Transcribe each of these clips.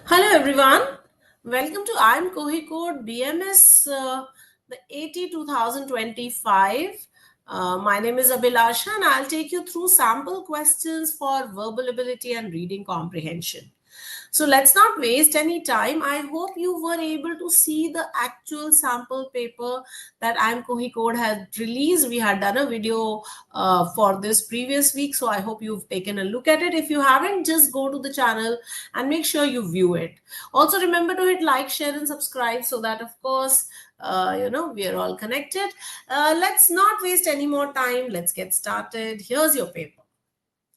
Hello everyone, welcome to IIM Kozhikode BMS the AT 2025. My name is Abhilasha and I'll take you through sample questions for verbal ability and reading comprehension. So let's not waste any time. I hope you were able to see the actual sample paper that IIM Kozhikode had released. We had done a video for this previous week, so I hope you've taken a look at it. If you haven't, just go to the channel and make sure you view it. Also, remember to hit like, share, and subscribe so that, of course, we are all connected. Let's not waste any more time. Let's get started. Here's your paper.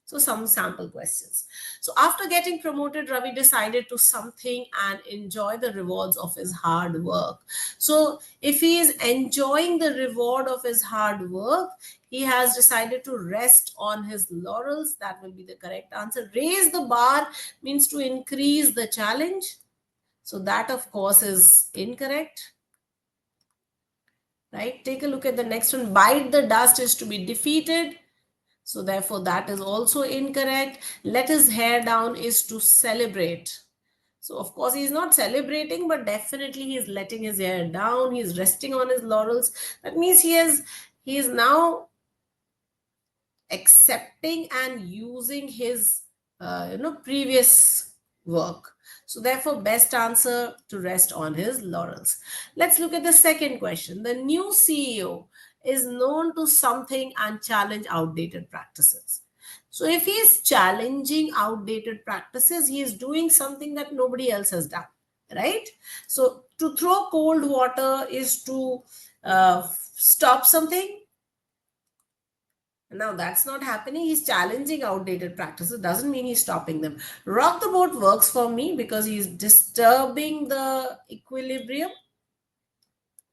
So some sample questions. So after getting promoted, Ravi decided to something and enjoy the rewards of his hard work. So if he is enjoying the reward of his hard work, he has decided to rest on his laurels. That will be the correct answer. Raise the bar means to increase the challenge. So that, of course, is incorrect. Right? Take a look at the next one. Bite the dust is to be defeated. So therefore, that is also incorrect. Let his hair down is to celebrate. So of course, he's not celebrating, but definitely he's letting his hair down. He's resting on his laurels. That means he is now accepting and using his previous work. So therefore, best answer to rest on his laurels. Let's look at the second question. The new CEO is known to something and challenge outdated practices. So if he is challenging outdated practices, he is doing something that nobody else has done, right? So to throw cold water is to stop something. Now that's not happening. He's challenging outdated practices. Doesn't mean he's stopping them. Rock the boat works for me because he's disturbing the equilibrium,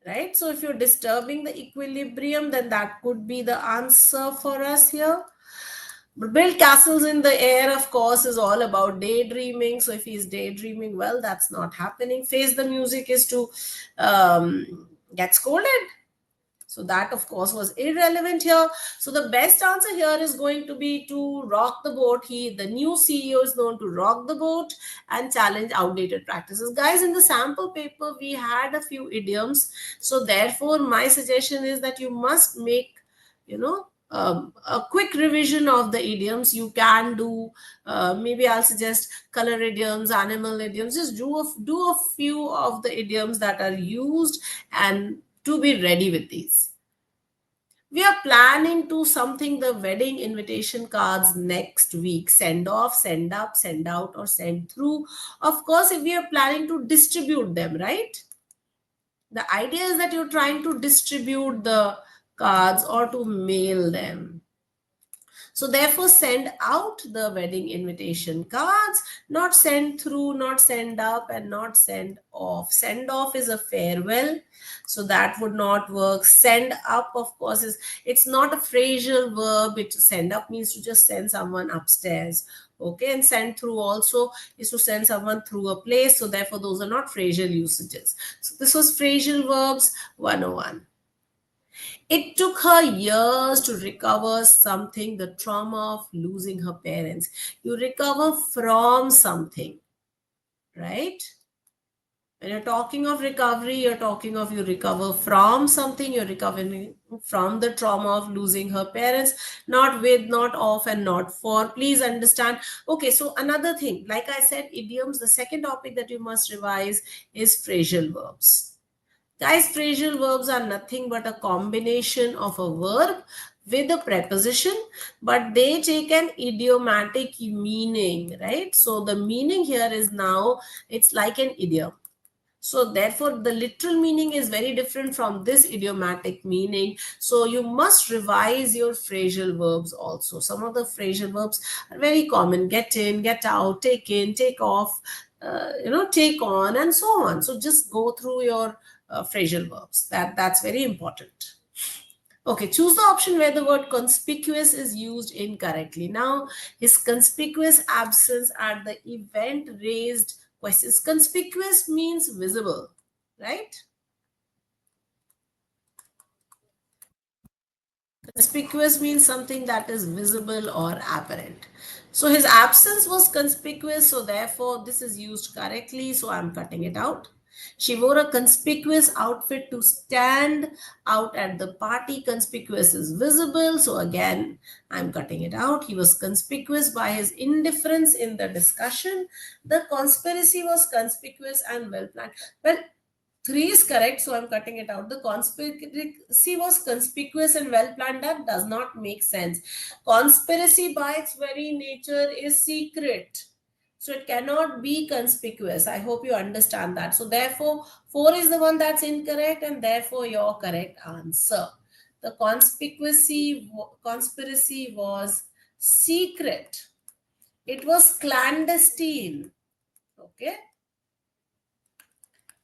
right? So if you're disturbing the equilibrium, then that could be the answer for us here. Build castles in the air, of course, is all about daydreaming. So if he's daydreaming, well, that's not happening. Face the music is to get scolded. So that, of course, was irrelevant here. So the best answer here is going to be to rock the boat. The new CEO is known to rock the boat and challenge outdated practices. Guys, in the sample paper, we had a few idioms. So therefore, my suggestion is that you must make, a quick revision of the idioms. You can do, maybe I'll suggest color idioms, animal idioms. Just do a few of the idioms that are used and to be ready with these. We are planning to something the wedding invitation cards next week. Send off, send up, send out, or send through. Of course, if we are planning to distribute them, right? The idea is that you're trying to distribute the cards or to mail them. So therefore, send out the wedding invitation cards, not send through, not send up, and not send off. Send off is a farewell, so that would not work. Send up, of course, it's not a phrasal verb. Send up means to just send someone upstairs. Okay, and send through also is to send someone through a place. So therefore, those are not phrasal usages. So this was phrasal verbs 101. It took her years to recover something, the trauma of losing her parents. You recover from something, right? When you're talking of recovery, you're talking of you recover from something, you're recovering from the trauma of losing her parents, not with, not of, and not for. Please understand. Okay, so another thing, like I said, idioms, the second topic that you must revise is phrasal verbs. Guys, phrasal verbs are nothing but a combination of a verb with a preposition, but they take an idiomatic meaning, right? So the meaning here is now, it's like an idiom. So therefore, the literal meaning is very different from this idiomatic meaning. So you must revise your phrasal verbs also. Some of the phrasal verbs are very common. Get in, get out, take in, take off, take on, and so on. So just go through your phrasal verbs. That's very important. Okay, choose the option where the word conspicuous is used incorrectly. Now, his conspicuous absence at the event raised questions. Conspicuous means visible, right? Conspicuous means something that is visible or apparent. So his absence was conspicuous, so therefore this is used correctly, so I'm cutting it out. She wore a conspicuous outfit to stand out at the party. Conspicuous is visible, so again I'm cutting it out. He was conspicuous by his indifference in the discussion. The conspiracy was conspicuous and well planned. Well, 3 is correct, so I'm cutting it out. The conspiracy was conspicuous and well planned. That does not make sense. Conspiracy, by its very nature, is secret. So it cannot be conspicuous. I hope you understand that. So therefore, 4 is the one that's incorrect, and therefore your correct answer. The conspiracy was secret. It was clandestine. Okay.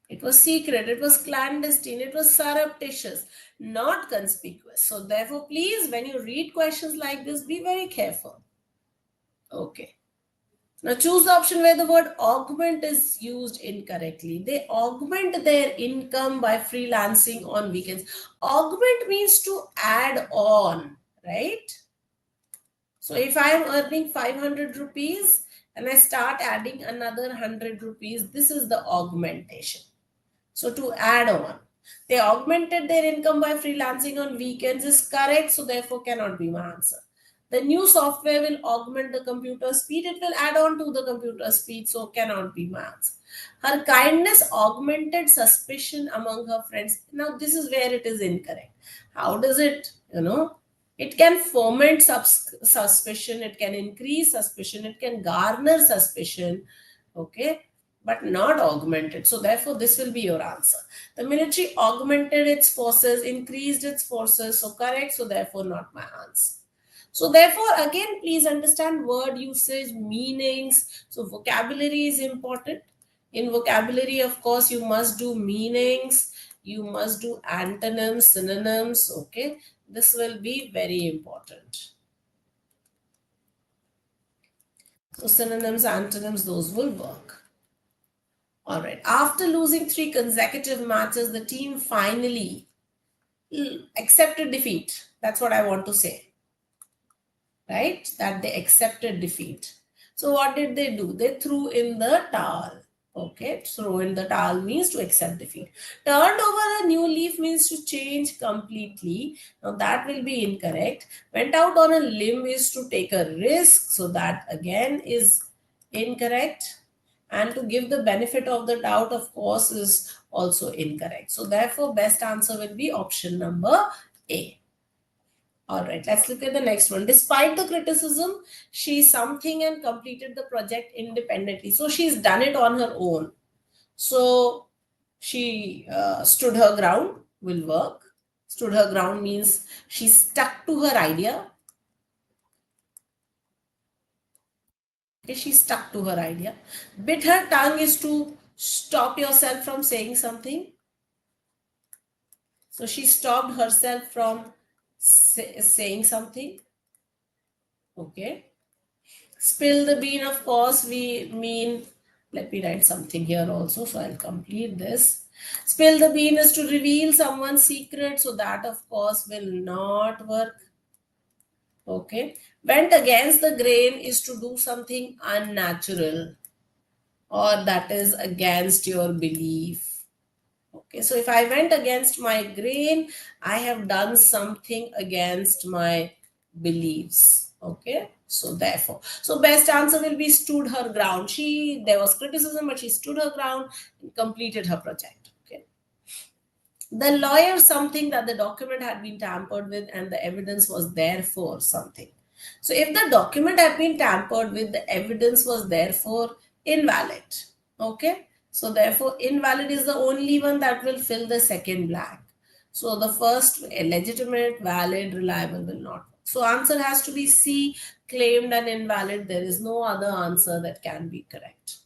It was secret, it was clandestine, it was surreptitious, not conspicuous. So, therefore, please, when you read questions like this, be very careful. Okay. Now, choose the option where the word augment is used incorrectly. They augment their income by freelancing on weekends. Augment means to add on, right? So, if I am earning 500 rupees and I start adding another 100 rupees, this is the augmentation. So to add on, they augmented their income by freelancing on weekends is correct, so therefore cannot be my answer. The new software will augment the computer speed, it will add on to the computer speed, so cannot be my answer. Her kindness augmented suspicion among her friends. Now, this is where it is incorrect. How does it, it can foment suspicion, it can increase suspicion, it can garner suspicion, okay, but not augmented. So therefore, this will be your answer. The military augmented its forces, increased its forces. So correct. So therefore, not my answer. So therefore, again, please understand word usage, meanings. So vocabulary is important. In vocabulary, of course, you must do meanings. You must do antonyms, synonyms. Okay. This will be very important. So synonyms, antonyms, those will work. All right. After losing 3 consecutive matches, the team finally accepted defeat. That's what I want to say. Right? That they accepted defeat. So what did they do? They threw in the towel. Okay. Throw in the towel means to accept defeat. Turned over a new leaf means to change completely. Now that will be incorrect. Went out on a limb is to take a risk. So that again is incorrect. And to give the benefit of the doubt, of course, is also incorrect. So therefore, best answer will be option number A. All right, let's look at the next one. Despite the criticism, she something and completed the project independently. So she's done it on her own. So she stood her ground, will work. Stood her ground means she stuck to her idea. Okay, she stuck to her idea. Bit her tongue is to stop yourself from saying something. So she stopped herself from saying something. Okay. Spill the bean, of course, we mean, let me write something here also. So I'll complete this. Spill the bean is to reveal someone's secret. So that, of course, will not work. Okay. Went against the grain is to do something unnatural, or that is against your belief. Okay, so if I went against my grain, I have done something against my beliefs. Okay, so therefore, so best answer will be stood her ground. There was criticism, but she stood her ground and completed her project. Okay. The lawyer something that the document had been tampered with and the evidence was therefore something. So if the document had been tampered with, the evidence was therefore invalid. Okay. So therefore, invalid is the only one that will fill the second blank. So the first, legitimate, valid, reliable will not. So answer has to be C, claimed and invalid. There is no other answer that can be correct.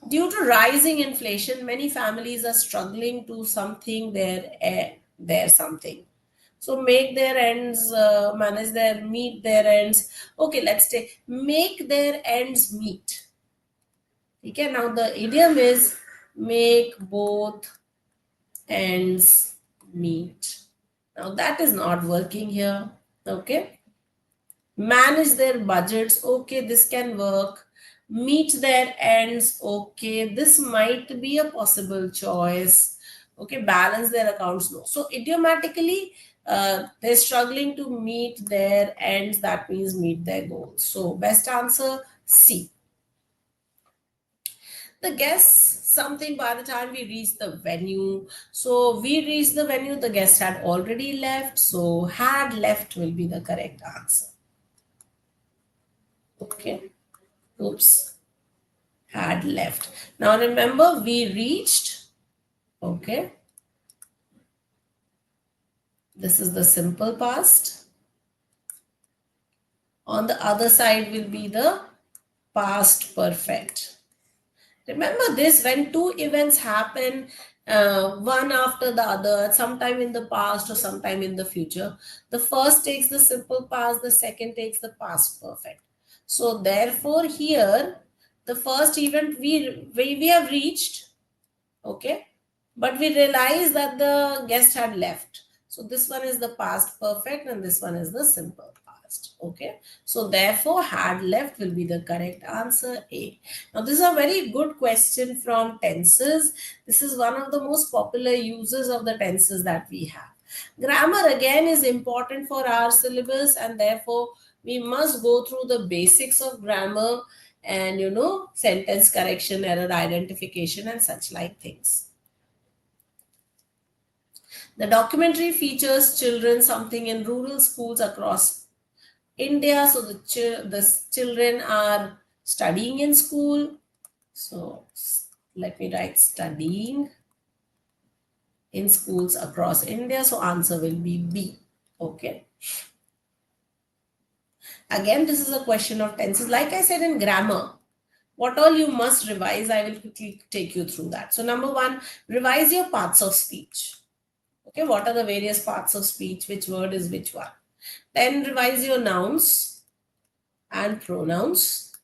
Due to rising inflation, many families are struggling to something their something. So make their ends, meet their ends. Okay, let's take make their ends meet. Okay, now the idiom is make both ends meet. Now that is not working here. Okay. manage their budgets, okay, this can work. Meet their ends, okay, this might be a possible choice. Okay, balance their accounts, no. So idiomatically, they're struggling to meet their ends, that means meet their goals. So best answer C. The guests something by the time we reached the venue. So we reached the venue, the guest had already left, so had left will be the correct answer. Okay, oops, had left. Now remember, we reached, okay, this is the simple past. On the other side will be the past perfect. Remember this, when two events happen, one after the other, sometime in the past or sometime in the future, the first takes the simple past, the second takes the past perfect. So therefore here, the first event we have reached, okay, but we realize that the guest had left. So this one is the past perfect and this one is the simple past. Okay, so therefore had left will be the correct answer, A. Now this is a very good question from tenses. This is one of the most popular uses of the tenses that we have. Grammar again is important for our syllabus, and therefore we must go through the basics of grammar and sentence correction, error identification, and such like things. The documentary features children something in rural schools across India. So the children are studying in school. So let me write studying in schools across India. So answer will be B. Okay. Again, this is a question of tenses. Like I said in grammar, what all you must revise, I will quickly take you through that. So number one, revise your parts of speech. Okay, what are the various parts of speech? Which word is which one? Then revise your nouns and pronouns.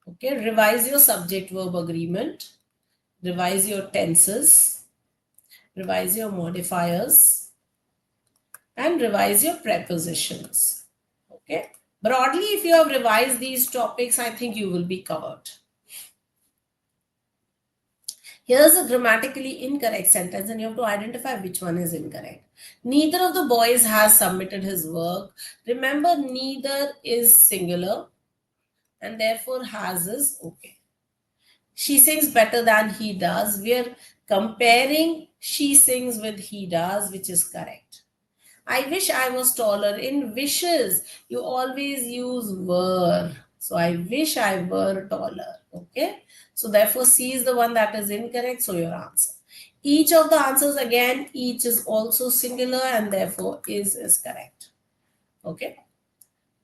Okay, revise your subject verb agreement. Revise your tenses. Revise your modifiers. And revise your prepositions. Okay, broadly, if you have revised these topics, I think you will be covered. Here's a grammatically incorrect sentence and you have to identify which one is incorrect. Neither of the boys has submitted his work. Remember, neither is singular and therefore has is okay. She sings better than he does. We are comparing she sings with he does, which is correct. I wish I was taller. In wishes, you always use were. So I wish I were taller. Okay. So therefore, C is the one that is incorrect. So your answer. Each of the answers, again, each is also singular and therefore is correct. Okay.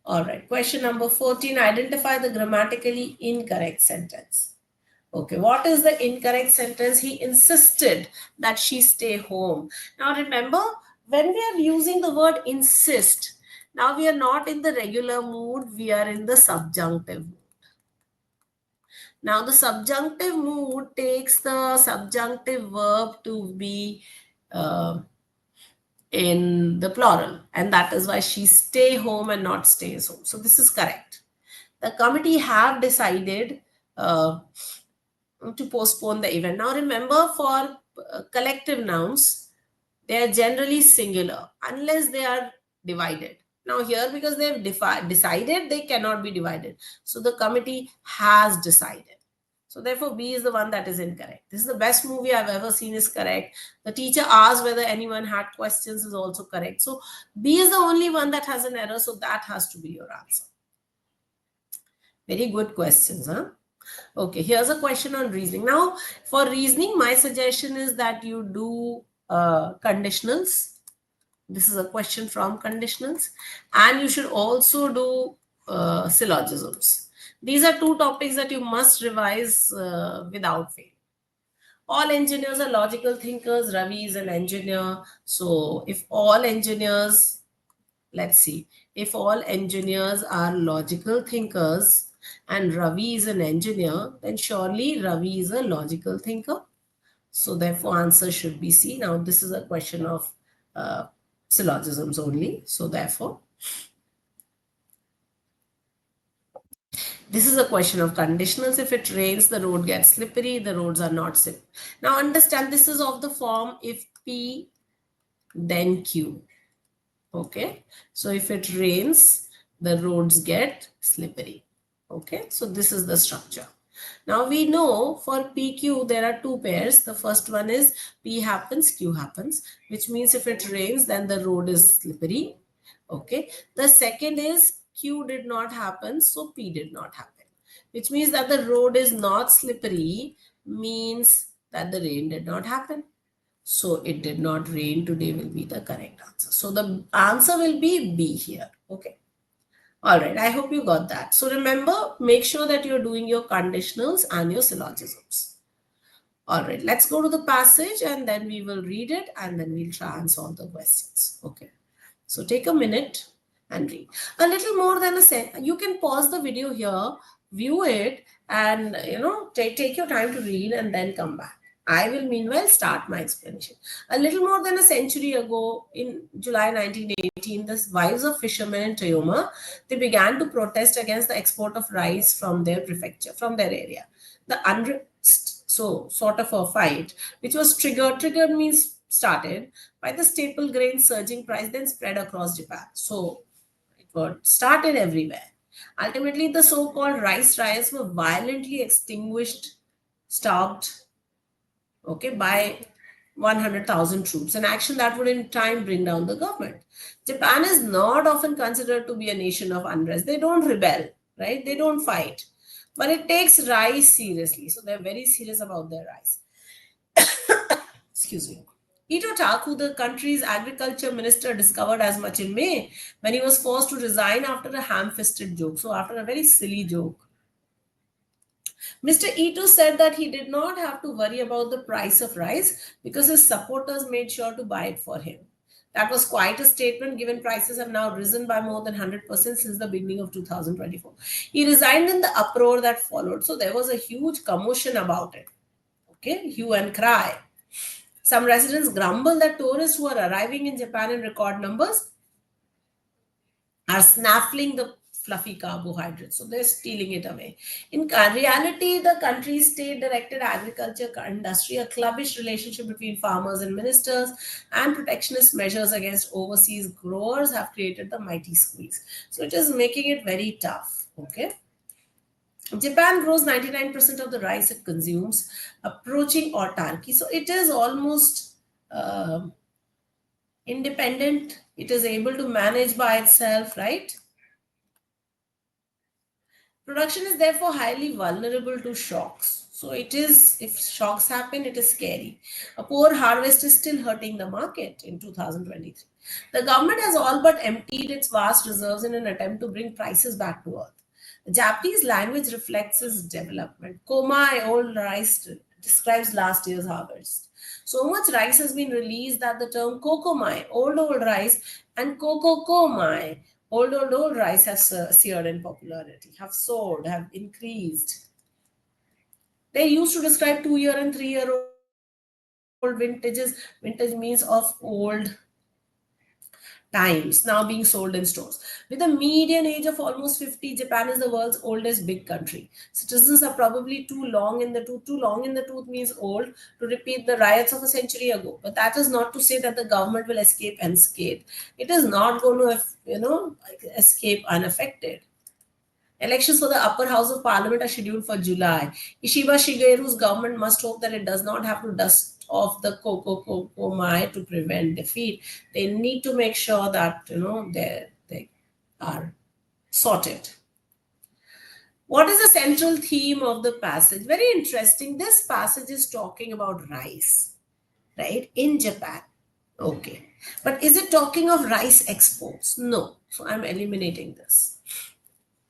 All right. Question number 14. Identify the grammatically incorrect sentence. Okay, what is the incorrect sentence? He insisted that she stay home. Now remember, when we are using the word insist, now we are not in the regular mood, we are in the subjunctive mood. Now the subjunctive mood takes the subjunctive verb to be in the plural, and that is why she stay home and not stays home. So this is correct. The committee have decided to postpone the event. Now remember, for collective nouns, they are generally singular unless they are divided. Now here, because they have decided, they cannot be divided. So the committee has decided. So therefore B is the one that is incorrect. This is the best movie I've ever seen is correct. The teacher asked whether anyone had questions is also correct. So B is the only one that has an error. So that has to be your answer. Very good questions, huh? Okay, here's a question on reasoning. Now, for reasoning, my suggestion is that you do conditionals. This is a question from conditionals. And you should also do syllogisms. These are two topics that you must revise without fail. All engineers are logical thinkers. Ravi is an engineer. So, if all engineers, let's see, if all engineers are logical thinkers, and Ravi is an engineer, then surely Ravi is a logical thinker. So therefore answer should be C. Now this is a question of syllogisms only. So therefore This is a question of conditionals. If it rains, the road gets slippery, the roads are not slippery. Now understand, this is of the form if P, then Q. Okay, so if it rains, the roads get slippery. Okay, so this is the structure. Now we know for PQ there are two pairs. The first one is P happens, Q happens, which means if it rains, then the road is slippery. Okay, the second is Q did not happen, so P did not happen, which means that the road is not slippery, means that the rain did not happen. So it did not rain today will be the correct answer. So the answer will be B here. Okay. All right. I hope you got that. So remember, make sure that you're doing your conditionals and your syllogisms. All right. Let's go to the passage and then we will read it and then we'll try and solve the questions. Okay. So take a minute and read. A little more than a second. You can pause the video here, view it, and take your time to read and then come back. I will meanwhile start my explanation. A little more than a century ago, in July 1918, the wives of fishermen in Toyoma, they began to protest against the export of rice from their prefecture, from their area. The unrest, so sort of a fight, which was triggered means started by the staple grain surging price, then spread across Japan. So it got started everywhere. Ultimately, the so-called rice riots were violently extinguished, stopped, okay, by 100,000 troops, an action that would in time bring down the government. Japan is not often considered to be a nation of unrest. They don't rebel, right? They don't fight. But it takes rice seriously. So they're very serious about their rice. Excuse me. Ito Tak, who the country's agriculture minister, discovered as much in May when he was forced to resign after a ham-fisted joke. So after a very silly joke. Mr. Ito said that he did not have to worry about the price of rice because his supporters made sure to buy it for him. That was quite a statement given prices have now risen by more than 100% since the beginning of 2024. He resigned in the uproar that followed. So there was a huge commotion about it. Okay, hue and cry. Some residents grumble that tourists who are arriving in Japan in record numbers are snaffling the fluffy carbohydrates. So they're stealing it away. In reality, the country's state-directed agriculture industry, a clubbish relationship between farmers and ministers, and protectionist measures against overseas growers have created the mighty squeeze. So it is making it very tough. Okay. Japan grows 99% of the rice it consumes, approaching autarky. So it is almost independent. It is able to manage by itself, right? Production is therefore highly vulnerable to shocks. So it is, if shocks happen, it is scary. A poor harvest is still hurting the market in 2023. The government has all but emptied its vast reserves in an attempt to bring prices back to earth. The Japanese language reflects its development. Komai, old rice, describes last year's harvest. So much rice has been released that the term kokomai, old rice, and kokokomai, old rice, has soared in popularity, have soared, have increased. They used to describe 2-year and 3-year-old vintages. Vintage means of old times, now being sold in stores. With a median age of almost 50, Japan is the world's oldest big country. Citizens are probably too long in the tooth. Too long in the tooth means old, to repeat the riots of a century ago. But that is not to say that the government will escape unscathed. It is not going to, escape unaffected. Elections for the upper house of parliament are scheduled for July. Ishiba Shigeru's government must hope that it does not have to dust off the kokomai to prevent defeat. They need to make sure that they are sorted. What is the central theme of the passage? Very interesting. This passage is talking about rice, right, in Japan. Okay. But is it talking of rice exports? No. So I'm eliminating this.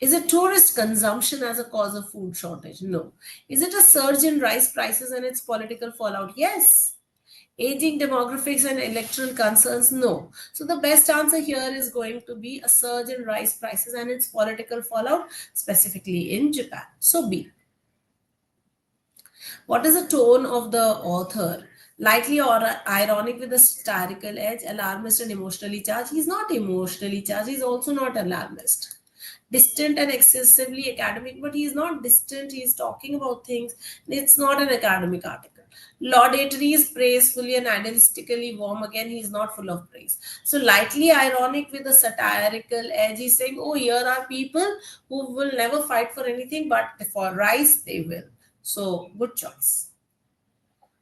Is it tourist consumption as a cause of food shortage? No. Is it a surge in rice prices and its political fallout? Yes. Aging demographics and electoral concerns? No. So the best answer here is going to be a surge in rice prices and its political fallout, specifically in Japan. So B. What is the tone of the author? Lightly or ironic with a satirical edge, alarmist and emotionally charged? He's not emotionally charged. He's also not alarmist. distant and excessively academic, but he's not distant, he's talking about things. It's not an academic article. Laudatory is praisefully and idealistically warm. Again, he's not full of praise. So lightly ironic with a satirical edge. He's saying, oh, here are people who will never fight for anything, but for rice, they will. So good choice.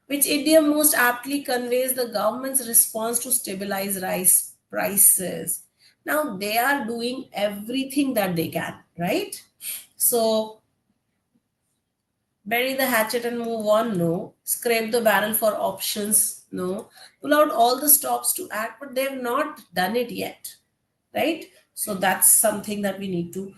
Which idiom most aptly conveys the government's response to stabilize rice prices? Now they are doing everything that they can, right? So bury the hatchet and move on, no. Scrape the barrel for options, no. Pull out all the stops to act, but they've not done it yet, right? So that's something that we need to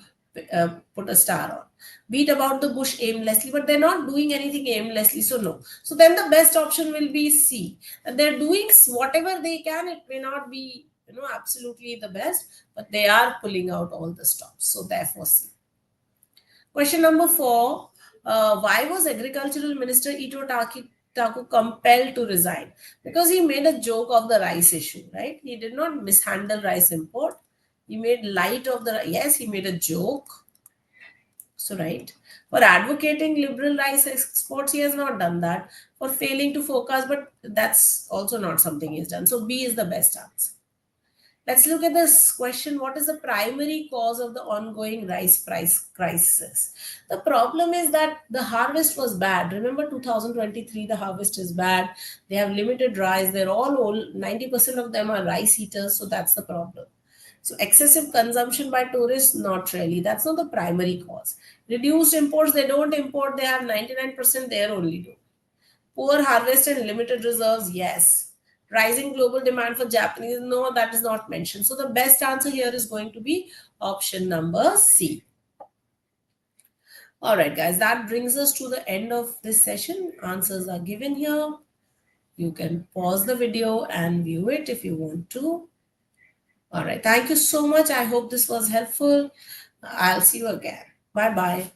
put a star on. Beat about the bush aimlessly, but they're not doing anything aimlessly, so no. So then the best option will be C. And they're doing whatever they can. It may not be, absolutely the best, but they are pulling out all the stops. So therefore C. Question number 4. Why was Agricultural Minister Ito Taku compelled to resign? Because he made a joke of the rice issue, right? He did not mishandle rice import. He made light of yes, he made a joke. So, right. For advocating liberal rice exports, he has not done that. For failing to focus, but that's also not something he's done. So, B is the best answer. Let's look at this question. What is the primary cause of the ongoing rice price crisis? The problem is that the harvest was bad. Remember 2023, the harvest is bad. They have limited rice. They're all old. 90% of them are rice eaters. So that's the problem. So excessive consumption by tourists, not really. That's not the primary cause. Reduced imports, they don't import. They have 99% there only do. Poor harvest and limited reserves, yes. Rising global demand for Japanese, no, that is not mentioned. So the best answer here is going to be option number C. All right, guys, that brings us to the end of this session. Answers are given here. You can pause the video and view it if you want to. All right, thank you so much. I hope this was helpful. I'll see you again. Bye-bye.